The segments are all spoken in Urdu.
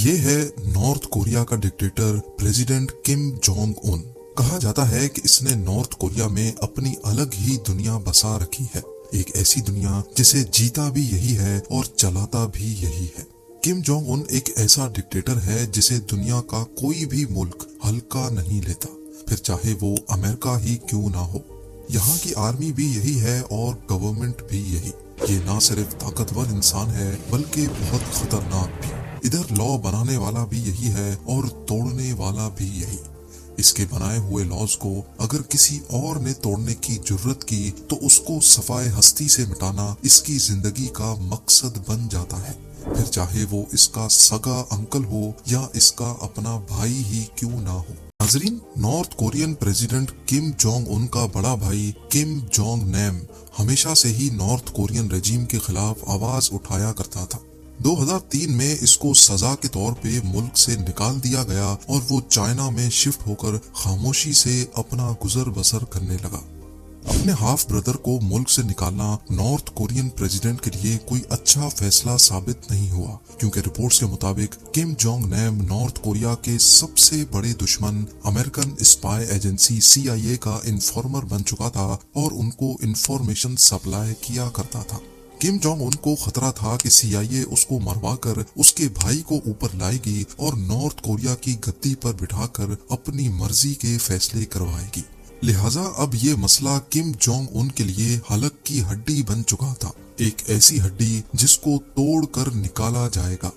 یہ ہے نارتھ کوریا کا dictator president Kim Jong Un. کہا جاتا ہے کہ اس نے نارتھ کوریا میں اپنی الگ ہی دنیا بسا رکھی ہے، ایک ایسی دنیا جسے جیتا بھی یہی ہے اور چلاتا بھی یہی ہے۔ کم جونگ ان ایک ایسا ڈکٹیٹر ہے جسے دنیا کا کوئی بھی ملک ہلکا نہیں لیتا، پھر چاہے وہ امریکہ ہی کیوں نہ ہو۔ یہاں کی آرمی بھی یہی ہے اور گورنمنٹ بھی یہی۔ یہ نہ صرف طاقتور انسان ہے بلکہ بہت خطرناک بھی۔ ادھر لا بنانے والا بھی یہی ہے اور توڑنے والا بھی یہی۔ اس کے بنائے ہوئے لاز کو اگر کسی اور نے توڑنے کی جرت کی تو اس کو صفائے ہستی سے مٹانا اس کی زندگی کا مقصد بن جاتا ہے، پھر چاہے وہ اس کا سگا انکل ہو یا اس کا اپنا بھائی ہی کیوں نہ ہو۔ ناظرین، north Korean president Kim Jong Un کا بڑا بھائی کم جونگ نیم ہمیشہ سے ہی نارتھ کورین رجیم کے خلاف آواز اٹھایا کرتا تھا۔ 2003 میں اس کو سزا کے طور پہ ملک سے نکال دیا گیا اور وہ چائنا میں شفٹ ہو کر خاموشی سے اپنا گزر بسر کرنے لگا۔ اپنے ہاف بردر کو ملک سے نکالنا نارتھ کورین پریزیڈنٹ کے لیے کوئی اچھا فیصلہ ثابت نہیں ہوا، کیونکہ رپورٹس کے مطابق کم جونگ نیم نارتھ کوریا کے سب سے بڑے دشمن امریکن اسپائی ایجنسی CIA کا انفارمر بن چکا تھا اور ان کو انفارمیشن سپلائی کیا کرتا تھا۔ کم جونگ ان کو خطرہ تھا کہ CIA اس کو مروا کر اس کے بھائی کو اوپر لائے گی اور نارتھ کوریا کی گدی پر بٹھا کر اپنی مرضی کے فیصلے کروائے گی۔ لہٰذا اب یہ مسئلہ کم جونگ ان کے لیے حلق کی ہڈی بن چکا تھا، ایک ایسی ہڈی جس کو توڑ کر نکالا جائے گا۔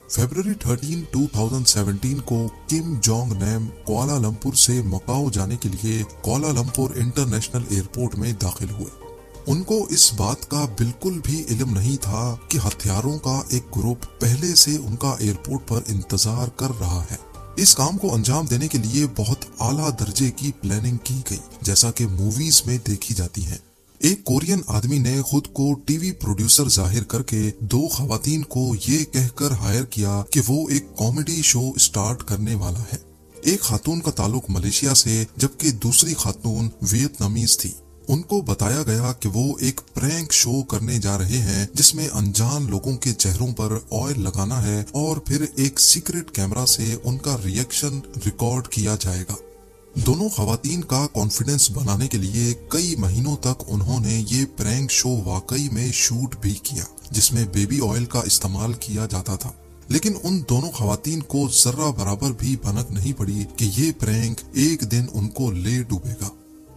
فیبروری 13، 2017 کو کم جونگ نیم کوالالمپور سے مکاؤ جانے کے لیے کوالالمپور انٹرنیشنل ایئرپورٹ میں داخل ہوئے۔ ان کو اس بات کا بالکل بھی علم نہیں تھا کہ ہتھیاروں کا ایک گروپ پہلے سے ان کا ایئرپورٹ پر انتظار کر رہا ہے۔ اس کام کو انجام دینے کے لیے بہت اعلیٰ درجے کی پلاننگ کی گئی، جیسا کہ موویز میں دیکھی جاتی ہیں۔ ایک کورین آدمی نے خود کو TV پروڈیوسر ظاہر کر کے 2 خواتین کو یہ کہہ کر ہائر کیا کہ وہ ایک کامیڈی شو سٹارٹ کرنے والا ہے۔ ایک خاتون کا تعلق ملیشیا سے جبکہ دوسری خاتون ویتنامیز تھی۔ ان کو بتایا گیا کہ وہ ایک پرینک شو کرنے جا رہے ہیں جس میں انجان لوگوں کے چہروں پر آئل لگانا ہے اور پھر ایک سیکرٹ کیمرہ سے ان کا ریئیکشن ریکارڈ کیا جائے گا۔ دونوں خواتین کا کانفیڈنس بنانے کے لیے کئی مہینوں تک انہوں نے یہ پرینک شو واقعی میں شوٹ بھی کیا، جس میں بیبی آئل کا استعمال کیا جاتا تھا۔ لیکن ان دونوں خواتین کو ذرہ برابر بھی بھنک نہیں پڑی کہ یہ پرینک ایک دن ان کو لے ڈوبے گا۔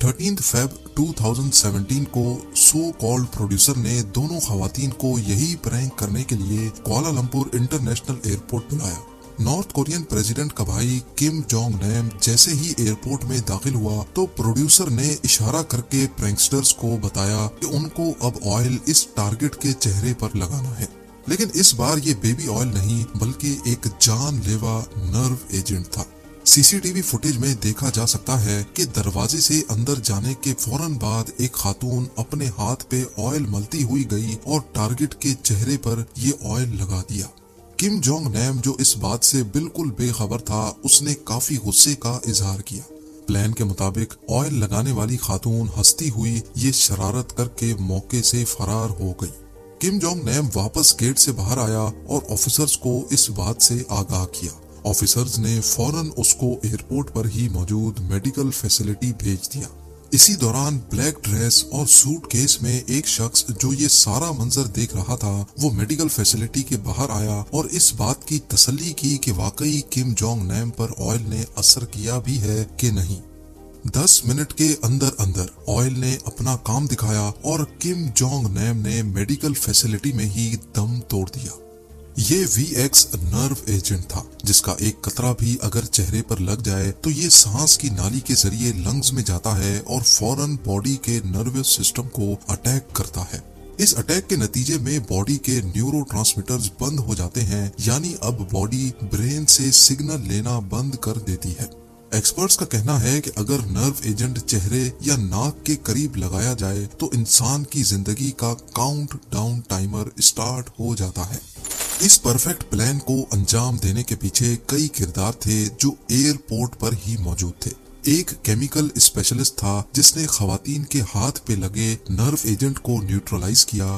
13 فیبر 2017 کو سو کالڈ پروڈیوسر نے دونوں خواتین کو یہی پرینک کرنے کے لیے کوالالمپور انٹرنیشنل ایئرپورٹ بلایا۔ نارتھ کورین پریزیڈنٹ کا بھائی کم جونگ نیم جیسے ہی ایئرپورٹ میں داخل ہوا تو پروڈیوسر نے اشارہ کر کے پرینکسٹرز کو بتایا کہ ان کو اب آئل اس ٹارگٹ کے چہرے پر لگانا ہے، لیکن اس بار یہ بیبی آئل نہیں بلکہ ایک جان لیوا نرو ایجنٹ تھا۔ CCTV فوٹیج میں دیکھا جا سکتا ہے کہ دروازے سے اندر جانے کے فوراً بعد ایک خاتون اپنے ہاتھ پہ آئل ملتی ہوئی گئی اور ٹارگٹ کے چہرے پر یہ آئل لگا دیا۔ کم جونگ نیم جو اس بات سے بالکل بے خبر تھا، اس نے کافی غصے کا اظہار کیا۔ پلان کے مطابق آئل لگانے والی خاتون ہنستی ہوئی یہ شرارت کر کے موقع سے فرار ہو گئی۔ کم جونگ نیم واپس گیٹ سے باہر آیا اور آفیسرز کو اس بات سے آگاہ کیا۔ آفیسرز نے فوراً اس کو ایئرپورٹ پر ہی موجود میڈیکل فیسلٹی بھیج دیا۔ اسی دوران بلیک ڈریس اور سوٹ کیس میں ایک شخص جو یہ سارا منظر دیکھ رہا تھا وہ میڈیکل فیسلٹی کے باہر آیا اور اس بات کی تسلی کی کہ واقعی کم جونگ نیم پر آئل نے اثر کیا بھی ہے کہ نہیں۔ 10 منٹ کے اندر آئل نے اپنا کام دکھایا اور کم جونگ نیم نے میڈیکل فیسلٹی میں ہی دم توڑ دیا۔ یہ VX نرو ایجنٹ تھا جس کا ایک قطرہ بھی اگر چہرے پر لگ جائے تو یہ سانس کی نالی کے ذریعے لنگز میں جاتا ہے اور فوراً باڈی کے نروس سسٹم کو اٹیک کرتا ہے۔ اس اٹیک کے نتیجے میں باڈی کے نیورو ٹرانسمیٹرز بند ہو جاتے ہیں، یعنی اب باڈی برین سے سگنل لینا بند کر دیتی ہے۔ ایکسپرٹس کا کہنا ہے کہ اگر نرو ایجنٹ چہرے یا ناک کے قریب لگایا جائے تو انسان کی زندگی کا کاؤنٹ ڈاؤن ٹائمر سٹارٹ ہو جاتا ہے۔ اس پرفیکٹ پلان کو انجام دینے کے پیچھے کئی کردار تھے جو ایئرپورٹ پر ہی موجود تھے۔ ایک کیمیکل اسپیشلسٹ تھا جس نے خواتین کے ہاتھ پہ لگے نرو ایجنٹ کو نیوٹرلائز کیا۔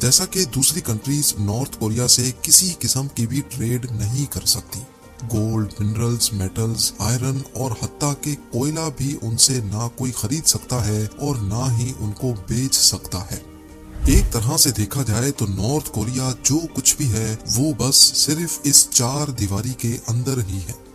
جیسا کہ دوسری کنٹریز نارتھ کوریا سے کسی قسم کی بھی ٹریڈ نہیں کر سکتی۔ گولڈ، منرلز، میٹلز، آئرن اور حتیٰ کہ کوئلہ بھی ان سے نہ کوئی خرید سکتا ہے اور نہ ہی ان کو بیچ سکتا ہے۔ ایک طرح سے دیکھا جائے تو نارتھ کوریا جو کچھ بھی ہے وہ بس صرف اس چار دیواری کے اندر ہی ہے۔